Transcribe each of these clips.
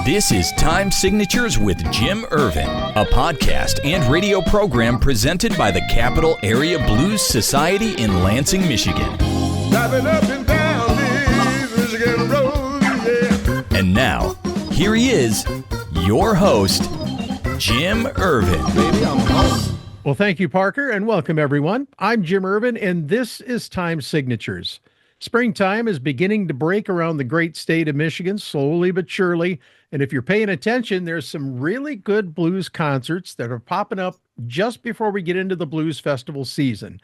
This is Time Signatures with Jim Ervin, a podcast and radio program presented by the Capital Area Blues Society in Lansing, Michigan. Driving up and down these Michigan roads, yeah. And now, here he is, your host, Jim Ervin. Baby, I'm home. Well, thank you, Parker, and welcome, everyone. I'm Jim Ervin, and this is Time Signatures. Springtime is beginning to break around the great state of Michigan, slowly but surely. And if you're paying attention, there's some really good blues concerts that are popping up just before we get into the blues festival season.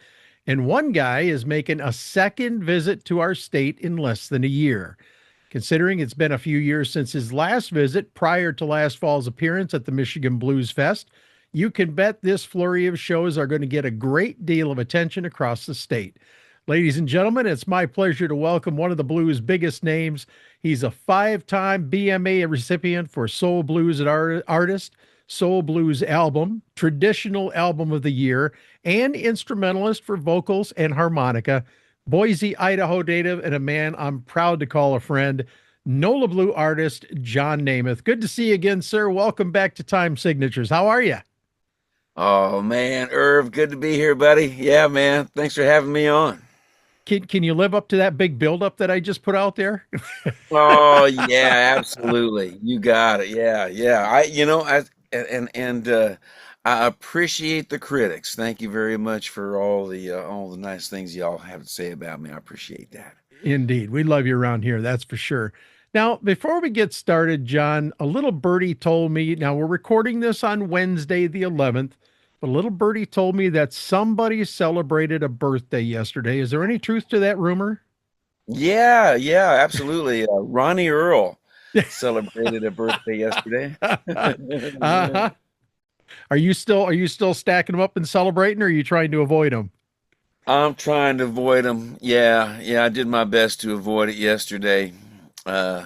And one guy is making a second visit to our state in less than a year. Considering it's been a few years since his last visit prior to last fall's appearance at the Michigan Blues Fest, you can bet this flurry of shows are going to get a great deal of attention across the state. Ladies and gentlemen, it's my pleasure to welcome one of the blues' biggest names. He's a five-time BMA recipient for Soul Blues Artist, Soul Blues Album, Traditional Album of the Year, and instrumentalist for vocals and harmonica. Boise, Idaho native, and a man I'm proud to call a friend, NOLA Blue artist John Nemeth. Good to see you again, sir. Welcome back to Time Signatures. How are you? Oh, man, Irv, good to be here, buddy. Yeah, man, thanks for having me on. Can you live up to that big buildup that I just put out there? Oh, yeah, absolutely. You got it. Yeah. I appreciate the critics. Thank you very much for all the nice things y'all have to say about me. I appreciate that. Indeed. We love you around here. That's for sure. Now, before we get started, John, a little birdie told me, now we're recording this on Wednesday, the 11th, but a little birdie told me that somebody celebrated a birthday yesterday. Is there any truth to that rumor? Yeah, absolutely. Ronnie Earl celebrated a birthday yesterday. Uh-huh. Are you still stacking them up and celebrating, or are you trying to avoid them? I'm trying to avoid them. Yeah, I did my best to avoid it yesterday. I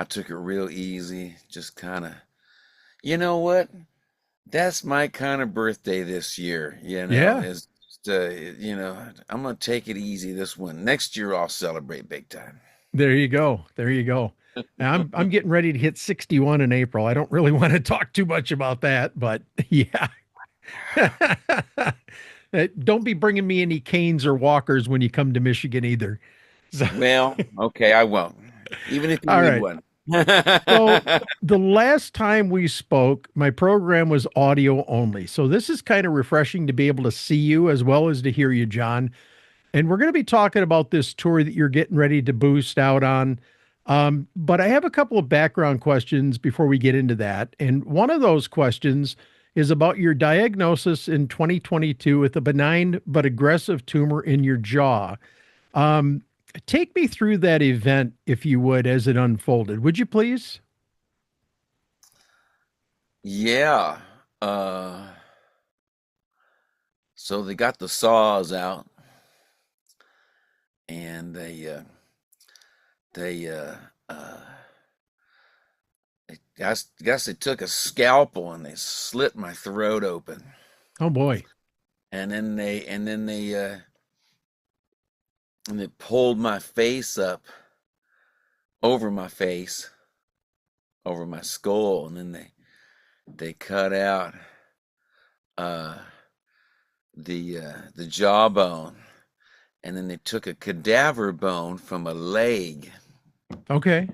took it real easy, just kind of, you know what? That's my kind of birthday this year, Yeah. It's just, I'm going to take it easy this one. Next year, I'll celebrate big time. There you go. Now, I'm getting ready to hit 61 in April. I don't really want to talk too much about that, but yeah. Don't be bringing me any canes or walkers when you come to Michigan either. So, Well, okay, I won't. Even if you All need right. one. so the last time we spoke, my program was audio only. So this is kind of refreshing to be able to see you as well as to hear you, John. And we're going to be talking about this tour that you're getting ready to boost out on. But I have a couple of background questions before we get into that. And one of those questions is about your diagnosis in 2022 with a benign but aggressive tumor in your jaw. Take me through that event, if you would, as it unfolded. Would you please? Yeah. So they got the saws out, and I guess they took a scalpel and they slit my throat open, Oh boy. and then they pulled my face up over my face, over my skull, and then they cut out the jawbone, and then they took a cadaver bone from a leg, Okay.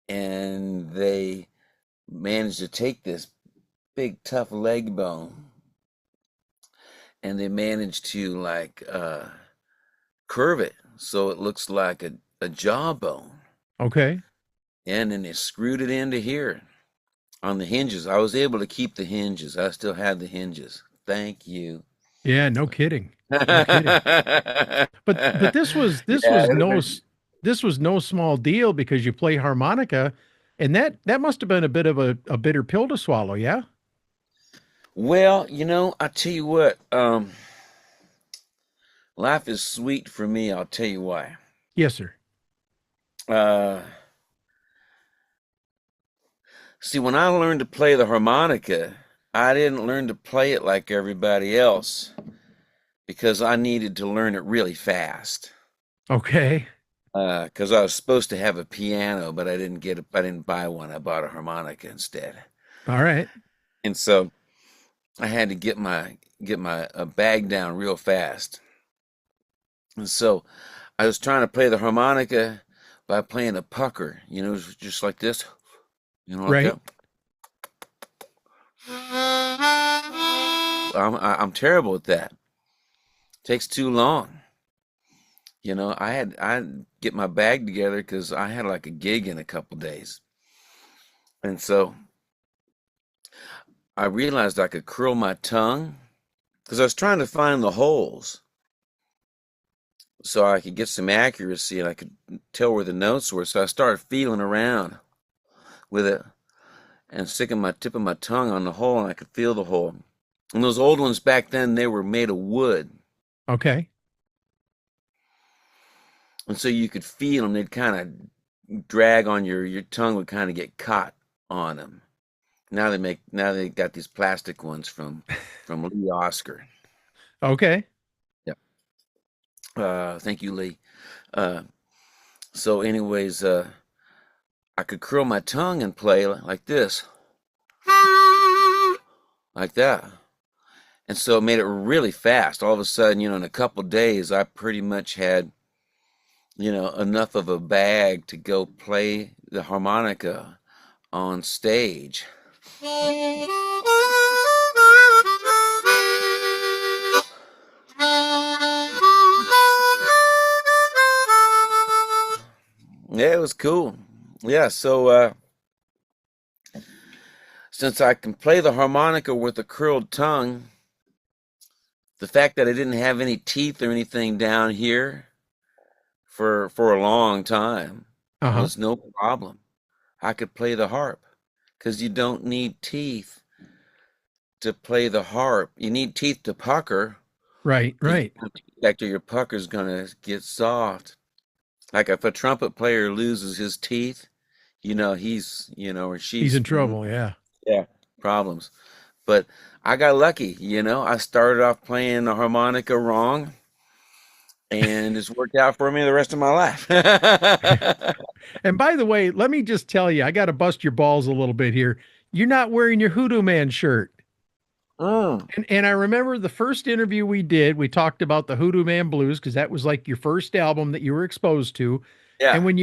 and they managed to take this big tough leg bone, and they managed to curve it so it looks like a jawbone, Okay. and then they screwed it into here on the hinges. I was able to keep the hinges. I still had the hinges. Thank you. Yeah, no kidding. No kidding. But this was no small deal because you play harmonica, and that must have been a bit of a bitter pill to swallow, yeah? Well, I tell you what, life is sweet for me. I'll tell you why. Yes, sir. See, when I learned to play the harmonica, I didn't learn to play it like everybody else because I needed to learn it really fast. Okay. because I was supposed to have a piano, but I didn't buy one. I bought a harmonica instead. All right. And so I had to get my bag down real fast. And so I was trying to play the harmonica by playing a pucker, just like this, like Right. that. I'm terrible at that. Takes too long. I get my bag together because I had like a gig in a couple days. And so I realized I could curl my tongue because I was trying to find the holes so I could get some accuracy and I could tell where the notes were. So I started feeling around with it and sticking my tip of my tongue on the hole, and I could feel the hole. And those old ones back then, they were made of wood. Okay. And so you could feel them. They'd kind of drag on your tongue would kind of get caught on them. Now they got these plastic ones from Lee Oscar. Okay. Yeah. Thank you, Lee. So anyways, I could curl my tongue and play like this, like that. And so it made it really fast. All of a sudden, in a couple days, I pretty much had, enough of a bag to go play the harmonica on stage. Yeah, it was cool. Yeah, so since I can play the harmonica with a curled tongue, the fact that I didn't have any teeth or anything down here for a long time Uh-huh. was no problem. I could play the harp because you don't need teeth to play the harp. You need teeth to pucker. Right. Because Right. after your pucker's gonna get soft. Like if a trumpet player loses his teeth, he's, or He's she's, in trouble. Yeah. yeah, problems. But I got lucky, I started off playing the harmonica wrong, and it's worked out for me the rest of my life. And by the way, let me just tell you, I got to bust your balls a little bit here. You're not wearing your Hoodoo Man shirt. Mm, And I remember the first interview we did, we talked about the Hoodoo Man Blues because that was like your first album that you were exposed to. yeah. And when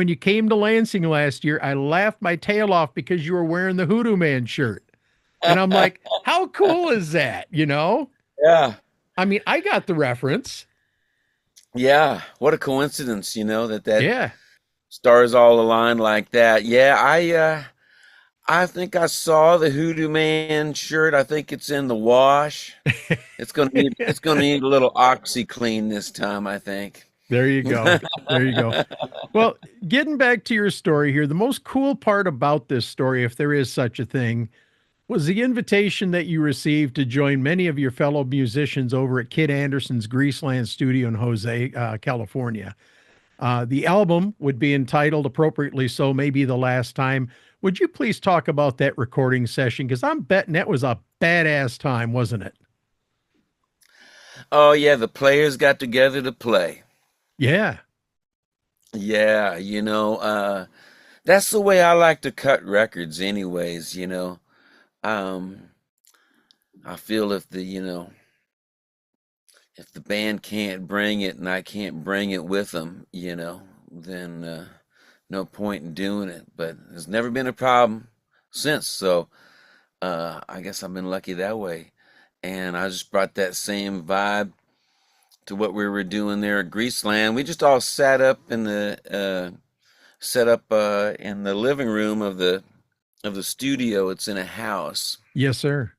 you came to Lansing last year, I laughed my tail off because you were wearing the Hoodoo Man shirt. And I'm like, how cool is that? Yeah. I mean, I got the reference. Yeah. What a coincidence, that Yeah. stars all aligned like that. Yeah, I think I saw the Hoodoo Man shirt. I think it's in the wash. It's gonna need a little OxyClean this time, I think. There you go. There you go. Well, getting back to your story here, the most cool part about this story, if there is such a thing, was the invitation that you received to join many of your fellow musicians over at Kid Anderson's Greaseland studio in Jose, California. The album would be entitled, appropriately so, Maybe the Last Time. Would you please talk about that recording session? Because I'm betting that was a badass time, wasn't it? Oh yeah, the players got together to play. Yeah. Yeah, that's the way I like to cut records anyways. Um, I feel if the band can't bring it and I can't bring it with them, then no point in doing it. But there's never been a problem since, so I guess I've been lucky that way. And I just brought that same vibe to what we were doing there at Greaseland. We just all set up in the living room of the studio. It's in a house, Yes, sir.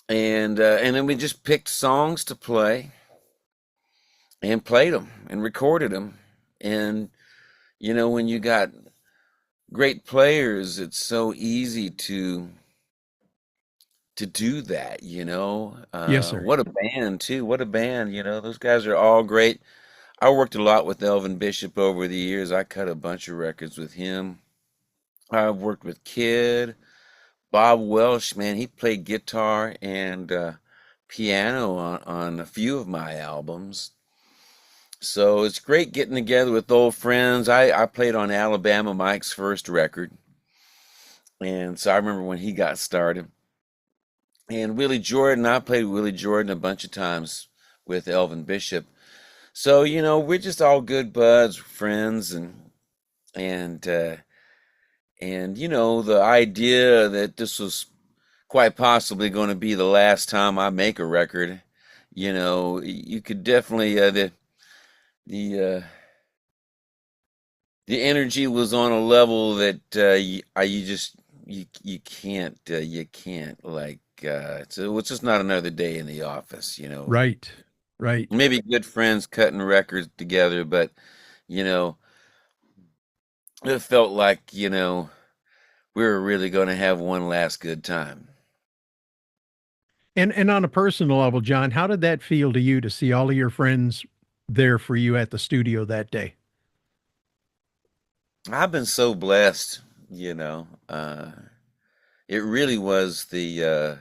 and then we just picked songs to play and played them and recorded them. And when you got great players, it's so easy to do that. Yes, sir. What a band too. What a band. Those guys are all great. I worked a lot with Elvin Bishop over the years. I cut a bunch of records with him. I've worked with Kid, Bob Welsh, man, he played guitar and piano on a few of my albums. So it's great getting together with old friends. I played on Alabama Mike's first record, and so I remember when he got started. And Willie Jordan, I played Willie Jordan a bunch of times with Elvin Bishop. So, we're just all good buds, friends, and uh, and the idea that this was quite possibly going to be the last time I make a record, you could definitely the uh, the energy was on a level that you just you can't like so it's just not another day in the office. Right. Right. Maybe good friends cutting records together, but you know it felt like we were really going to have one last good time. And on a personal level, John, how did that feel to you to see all of your friends there for you at the studio that day? I've been so blessed. you know uh it really was the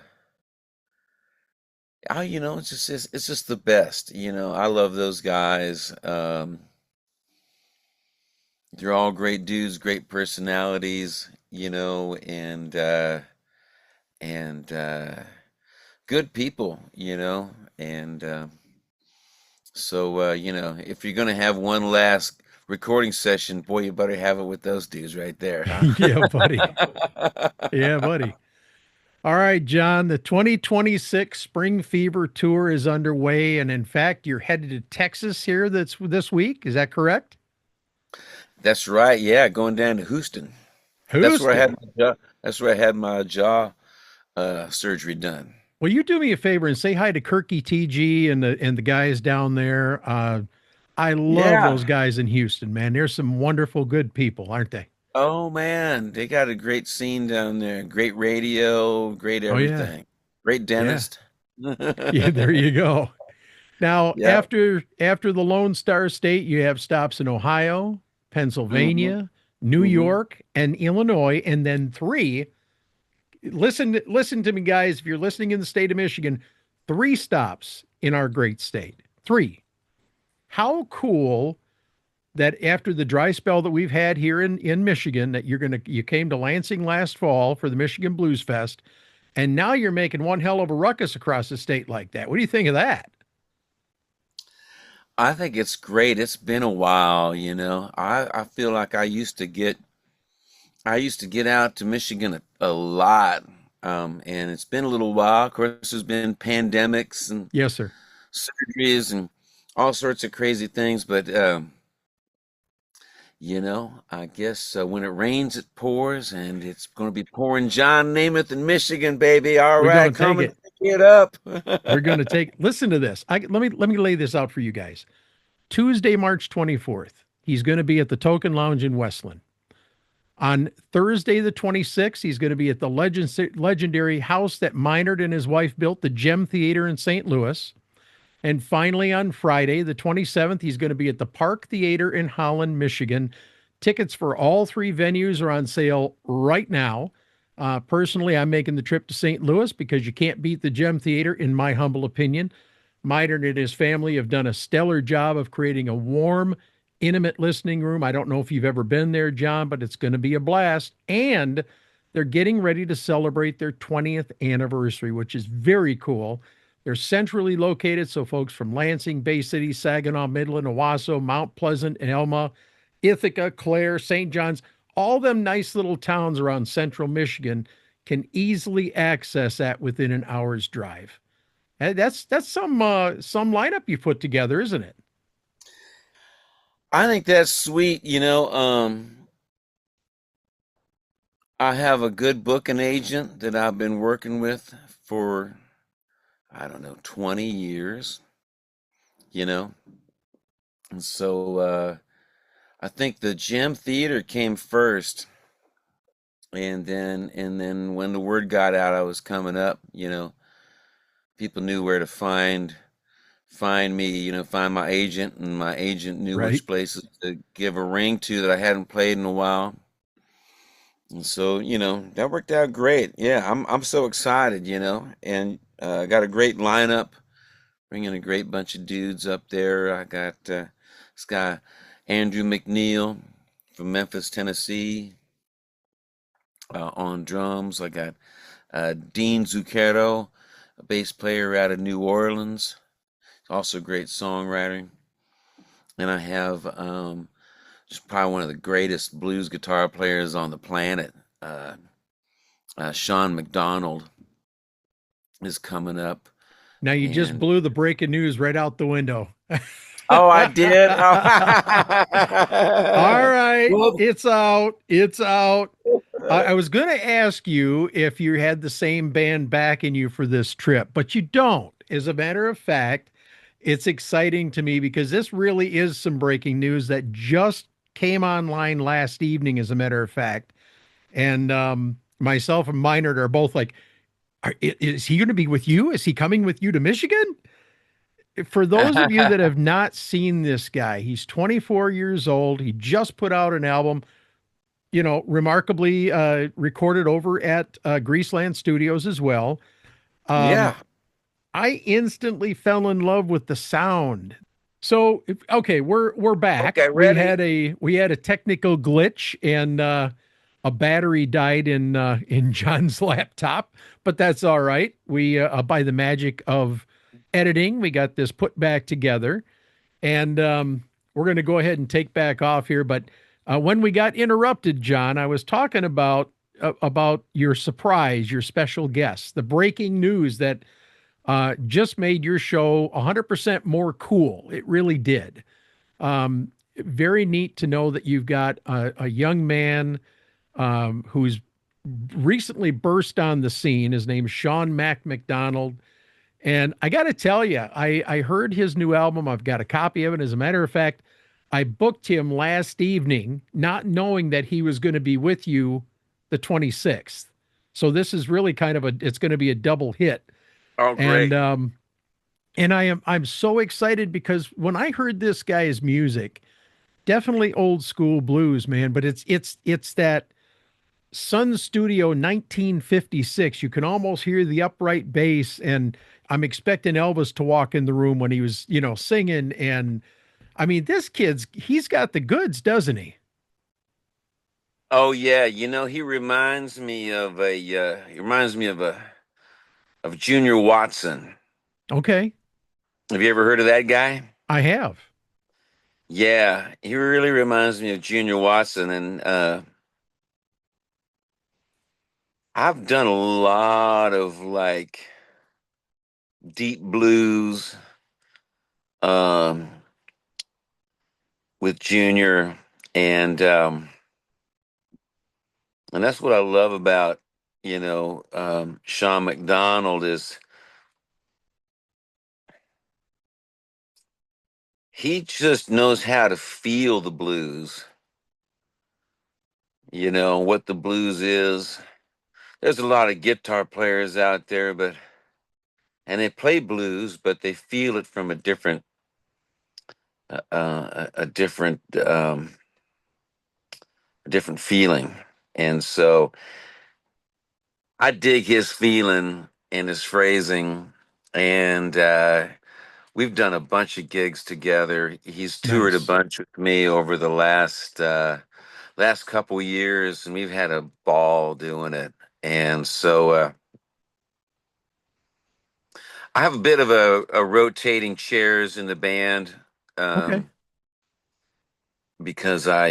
it's just the best. I love those guys. They're all great dudes, great personalities, and good people, and so if you're gonna have one last recording session, boy, you better have it with those dudes right there, Yeah, buddy. huh? Yeah, buddy. All right, John, the 2026 Spring Fever Tour is underway. And in fact, you're headed to Texas here this week. Is that correct? That's right. Yeah, going down to Houston. That's where I had Houston. my jaw surgery done. Well, you do me a favor and say hi to Kirky TG and the guys down there. I love Yeah. those guys in Houston, man. They're some wonderful, good people, aren't they? Oh man, they got a great scene down there. Great radio, great Oh yeah. everything. Great Yeah. dentist. Yeah, there you go. Now, Yeah. after the Lone Star State, you have stops in Ohio, Hmm. Pennsylvania, New Hmm. York, and Illinois, and then three. Listen to me, guys. If you're listening in the state of Michigan, three stops in our great state. Three. How cool that after the dry spell that we've had here in Michigan, that you came to Lansing last fall for the Michigan Blues Fest, and now you're making one hell of a ruckus across the state like that. What do you think of that? I think it's great. It's been a while. I feel like I used to get out to Michigan a lot. And it's been a little while. Of course, there's been pandemics and Yes, sir. surgeries and all sorts of crazy things, but I guess when it rains, it pours, and it's going to be pouring John Nemeth in Michigan, baby. All We're right, going to take come and it. pick it up. We're going to take. Listen to this. Let me lay this out for you guys. Tuesday, March 24th, he's going to be at the Token Lounge in Westland. On Thursday, the 26th, he's going to be at the legendary house that Meinert and his wife built, the Gem Theater in St. Louis. And finally, on Friday, the 27th, he's going to be at the Park Theater in Holland, Michigan. Tickets for all three venues are on sale right now. Personally, I'm making the trip to St. Louis because you can't beat the Gem Theater, in my humble opinion. Miter and his family have done a stellar job of creating a warm, intimate listening room. I don't know if you've ever been there, John, but it's going to be a blast. And they're getting ready to celebrate their 20th anniversary, which is very cool. They're centrally located, so folks from Lansing, Bay City, Saginaw, Midland, Owasso, Mount Pleasant, and Elma, Ithaca, Clare, St. John's, all them nice little towns around central Michigan can easily access that within an hour's drive. That's some lineup you put together, isn't it? I think that's sweet. I have a good booking agent that I've been working with for, I don't know, 20 years, you know. And so I think the Gem Theater came first, and then when the word got out I was coming up, people knew where to find me, find my agent, and my agent knew Right. which places to give a ring to that I hadn't played in a while. And so, that worked out great. Yeah, I'm so excited, and got a great lineup, bringing a great bunch of dudes up there. I got This guy, Andrew McNeil from Memphis, Tennessee, on drums. I got Dean Zucchero, a bass player out of New Orleans, also a great songwriter. And I have just probably one of the greatest blues guitar players on the planet, Sean McDonald, is coming up. Now you just And blew the breaking news right out the window. oh, I did. All Oh. right, Well, it's out. It's out. I was going to ask you if you had the same band backing you for this trip, but you don't. As a matter of fact, it's exciting to me because this really is some breaking news that just came online last evening, as a matter of fact. And myself and Minard are both like, is he going to be with you? Is he coming with you to Michigan? For those of you that have not seen this guy, he's 24 years old. He just put out an album, remarkably recorded over at Greaseland Studios as well. yeah. I instantly fell in love with the sound. So, okay, we're back. Okay, ready? We had a technical glitch, and a battery died in John's laptop, but that's all right. We by the magic of editing, we got this put back together, and we're going to go ahead and take back off here. But when we got interrupted, John, I was talking about your surprise, your special guest, the breaking news that just made your show 100% more cool. It really did. Very neat to know that you've got a young man who's recently burst on the scene. His name is Sean McDonald. And I got to tell you, I heard his new album. I've got a copy of it. As a matter of fact, I booked him last evening, not knowing that he was going to be with you the 26th. So this is really it's going to be a double hit. Oh, And great. I'm so excited because when I heard this guy's music, definitely old school blues, man, but it's that Sun Studio 1956. You can almost hear the upright bass, and I'm expecting Elvis to walk in the room when he was, singing. And I mean, he's got the goods, doesn't he? Oh yeah, he reminds me of of Junior Watson. Okay, Have you ever heard of that guy? I have. Yeah, he really reminds me of Junior Watson, and I've done a lot of like deep blues um, with Junior, and and that's what I love about Sean McDonald is he just knows how to feel the blues. What the blues is. There's a lot of guitar players out there, and they play blues, but they feel it from a different a different feeling. And so I dig his feeling and his phrasing, and we've done a bunch of gigs together. He's toured a Nice. bunch with me over the last couple years, and we've had a ball doing it. And so I have a bit of a rotating chairs in the band, Okay. um, because I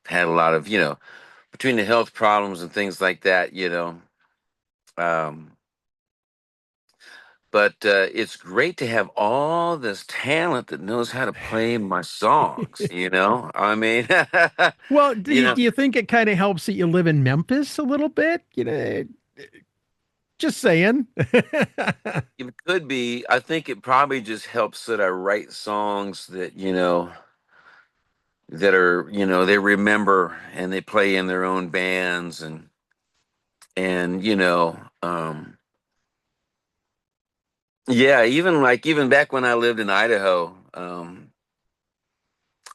had a lot of between the health problems and things like that. Um, but it's great to have all this talent that knows how to play my songs. I mean, Well, do you you, know, do you think it kind of helps that you live in Memphis a little bit? Just saying. it could be. I think it probably just helps that I write songs that that are they remember and they play in their own bands and yeah, even back when I lived in Idaho,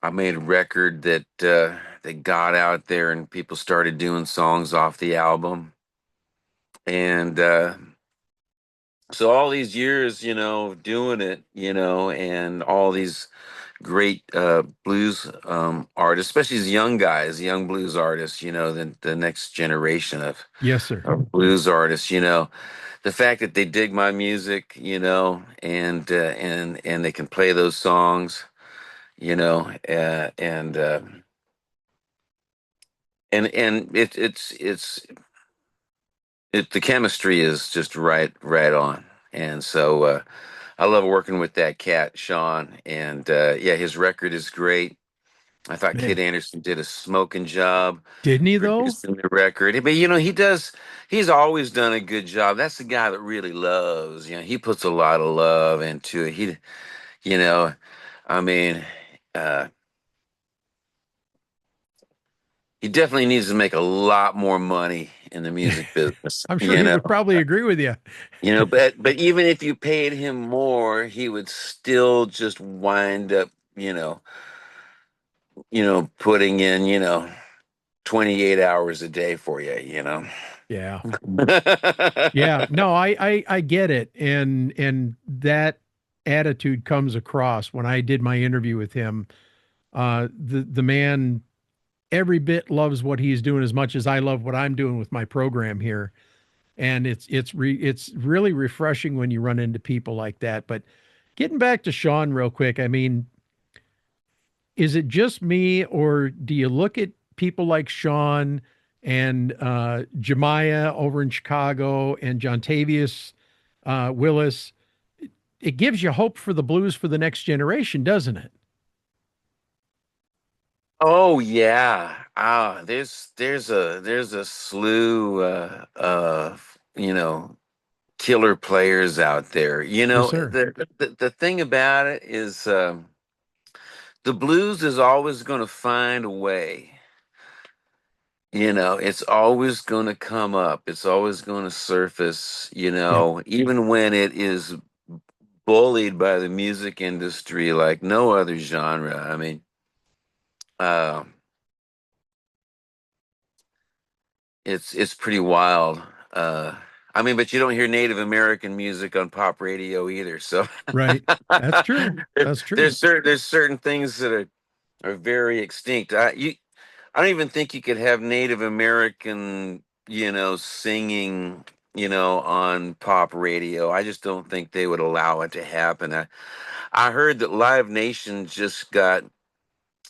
I made a record that got out there and people started doing songs off the album. And so all these years, doing it, and all these great blues artists, especially these young guys, young blues artists. The next generation Yes, sir. of blues artists. The fact that they dig my music, and they can play those songs, and the chemistry is just right on. And so I love working with that cat, Sean. And yeah, his record is great. I thought Kid Man, Anderson did a smoking job didn't he though? producing the record. But he's always done a good job. That's the guy that really loves. He puts a lot of love into it. You know, I mean, uh, he definitely needs to make a lot more money in the music business. I'm sure he would probably agree with you. But even if you paid him more, he would still just wind up, putting in, 28 hours a day for you. Yeah. Yeah. No, I get it. And that attitude comes across when I did my interview with him. The man every bit loves what he's doing as much as I love what I'm doing with my program here. And it's really refreshing when you run into people like that. But getting back to Sean real quick, I mean, is it just me, or do you look at people like Sean and Jemiah over in Chicago and John Tavius Willis? It gives you hope for the blues for the next generation, doesn't it? Oh yeah. There's a slew of killer players out there. Yes, sir. The thing about it is the blues is always going to find a way. It's always going to come up. It's always going to surface, Yep. even when it is bullied by the music industry like no other genre. I mean, uh, it's pretty wild. I mean, but you don't hear Native American music on pop radio either. So Right. That's true. That's true. there's certain things that are very extinct. I don't even think you could have Native American, singing, on pop radio. I just don't think they would allow it to happen. I heard that Live Nation just got,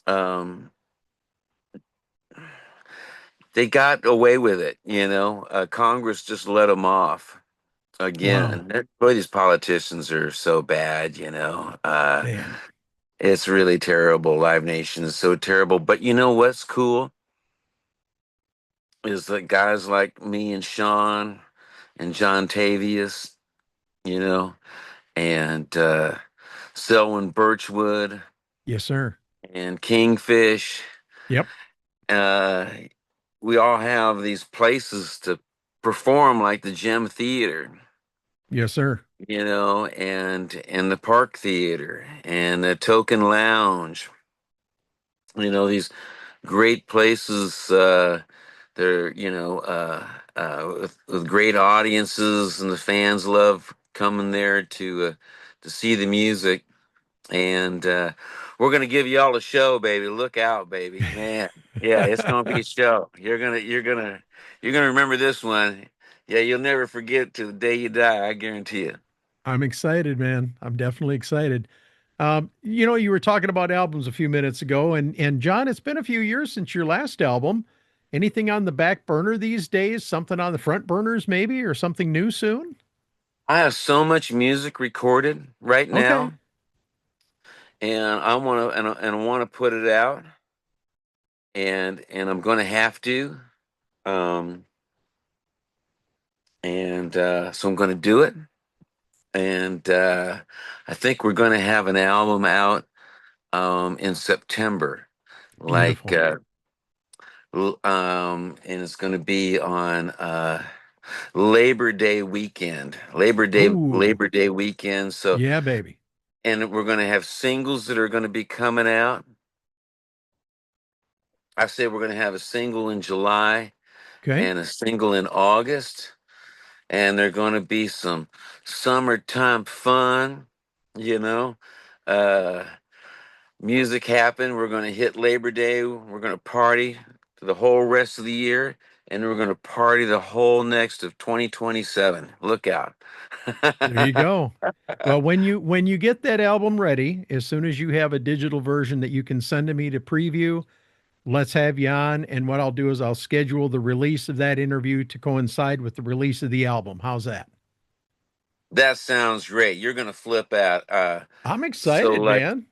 um, they got away with it. Congress just let them off Wow, again. Boy, these politicians are so bad. man. It's really terrible. Live Nation is so terrible. But you know what's cool is that guys like me and Sean and John Tavius, you know, and Selwyn Birchwood Yes, sir. and Kingfish. Yep. Uh, we all have these places to perform, like the Gem Theater, Yes, sir. and the Park Theater and the Token Lounge. These great places. They're with great audiences, and the fans love coming there to see the music. And we're gonna give you all a show, baby. Look out, baby, man. Yeah, it's gonna be a show. You're gonna remember this one. Yeah, you'll never forget to the day you die. I guarantee you. I'm excited, man. I'm definitely excited. You were talking about albums a few minutes ago, and John, it's been a few years since your last album. Anything on the back burner these days? Something on the front burners, maybe, or something new soon? I have so much music recorded right Okay. now, and I want to put it out, and I'm gonna have to, um, and so I'm gonna do it, and I think we're gonna have an album out in September, like Beautiful. and it's gonna be on Labor Day weekend, Ooh, Labor Day weekend. So, yeah, baby. and we're gonna have singles that are gonna be coming out. I say we're gonna have a single in July Okay. and a single in August, and they're going to be some summertime fun, you know. Uh, music happen. We're going to hit Labor Day. We're going to party for the whole rest of the year, and we're going to party the whole next of 2027. Look out. There you go. Well, when you get that album ready, as soon as you have a digital version that you can send to me to preview, let's have you on. And what I'll do is I'll schedule the release of that interview to coincide with the release of the album. How's that? That sounds great. You're going to flip out. I'm So excited, like man.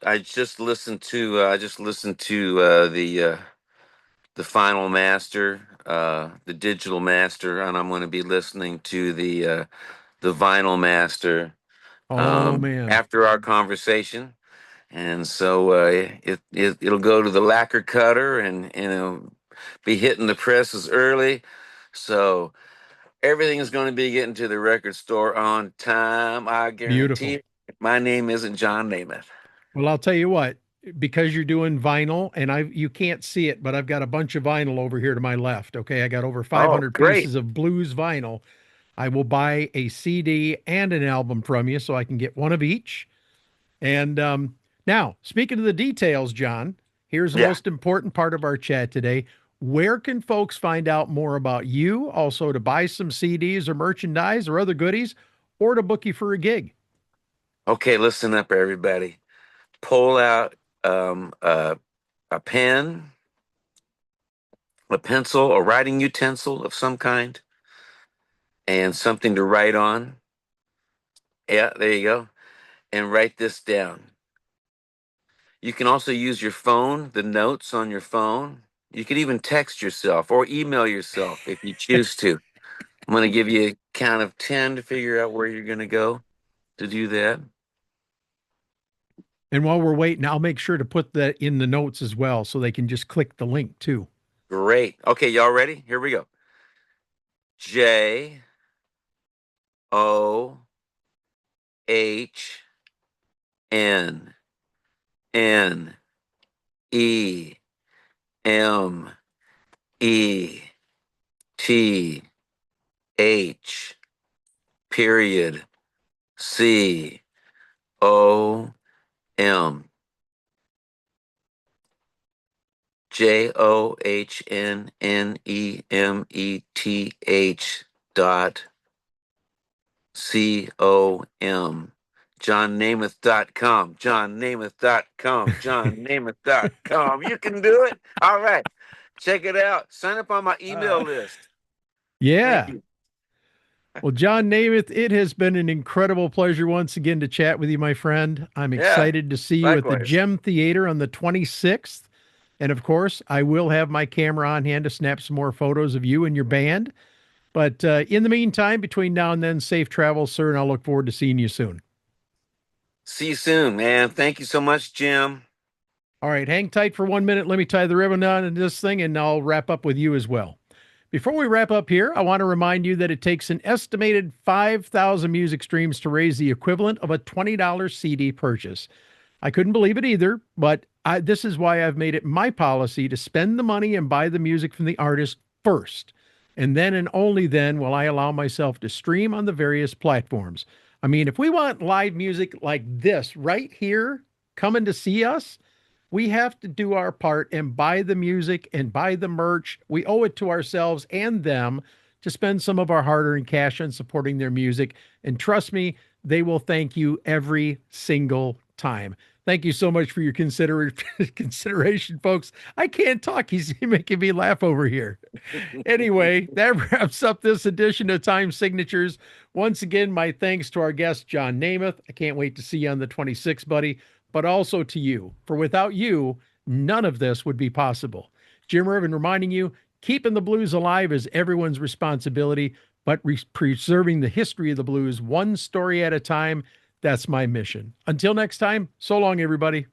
I just listened to the final master, the digital master, and I'm going to be listening to the vinyl master Oh man. after our conversation. And so it'll go to the lacquer cutter, and it'll be hitting the presses early. So everything is going to be getting to the record store on time. I guarantee Beautiful. it. My name isn't John Nemeth. Well, I'll tell you what, because you're doing vinyl and you can't see it, but I've got a bunch of vinyl over here to my left. Okay. I got over Oh, 500 great. pieces of blues vinyl. I will buy a CD and an album from you so I can get one of each. And now, speaking of the details, John, here's the Yeah. most important part of our chat today. Where can folks find out more about you? Also, to buy some CDs or merchandise or other goodies, or to book you for a gig? Okay, listen up, everybody. Pull out a pen, a pencil, a writing utensil of some kind, and something to write on. Yeah, there you go. And write this down. You can also use your phone, the notes on your phone. You can even text yourself or email yourself if you choose to. I'm going to give you a count of 10 to figure out where you're going to go to do that. And while we're waiting, I'll make sure to put that in the notes as well so they can just click the link too. Great. Okay, y'all ready? Here we go. J O H N N E M E T H period C O M JOHNNEMETH dot COM. JohnNameth.com. JohnNameth.com. JohnNameth.com. You can do it. All right. Check it out. Sign up on my email list. Yeah. Thank you. Well, John Nemeth, it has been an incredible pleasure once again to chat with you, my friend. I'm Yeah, excited to see you at the likewise. Gem Theater on the 26th. And of course, I will have my camera on hand to snap some more photos of you and your band. But in the meantime, between now and then, safe travels, sir, and I'll look forward to seeing you soon. See you soon, man. Thank you so much, Jim. All right, hang tight for 1 minute. Let me tie the ribbon on this thing, and I'll wrap up with you as well. Before we wrap up here, I want to remind you that it takes an estimated 5,000 music streams to raise the equivalent of a $20 CD purchase. I couldn't believe it either, but this is why I've made it my policy to spend the money and buy the music from the artist first. And then and only then will I allow myself to stream on the various platforms. I mean, if we want live music like this right here coming to see us, we have to do our part and buy the music and buy the merch. We owe it to ourselves and them to spend some of our hard-earned cash on supporting their music. And trust me, they will thank you every single time. Thank you so much for your consideration, folks. I can't talk. He's making me laugh over here. Anyway, that wraps up this edition of Time Signatures. Once again, my thanks to our guest, John Nemeth. I can't wait to see you on the 26th, buddy. But also to you, for without you, none of this would be possible. Jim Ervin reminding you, keeping the blues alive is everyone's responsibility, but preserving the history of the blues one story at a time, that's my mission. Until next time, so long, everybody.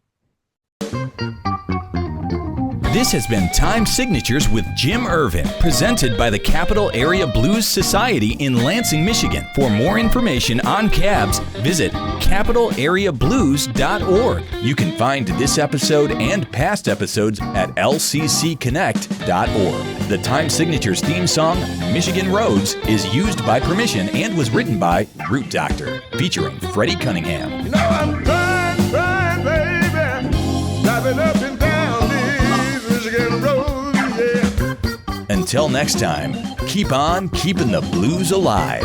This has been Time Signatures with Jim Ervin, presented by the Capital Area Blues Society in Lansing, Michigan. For more information on cabs, visit capitalareablues.org. You can find this episode and past episodes at lccconnect.org. The Time Signatures theme song, Michigan Roads, is used by permission and was written by Root Doctor, featuring Freddie Cunningham. You know I'm trying, baby. driving up and down these Michigan roads, yeah. Until next time, keep on keeping the blues alive.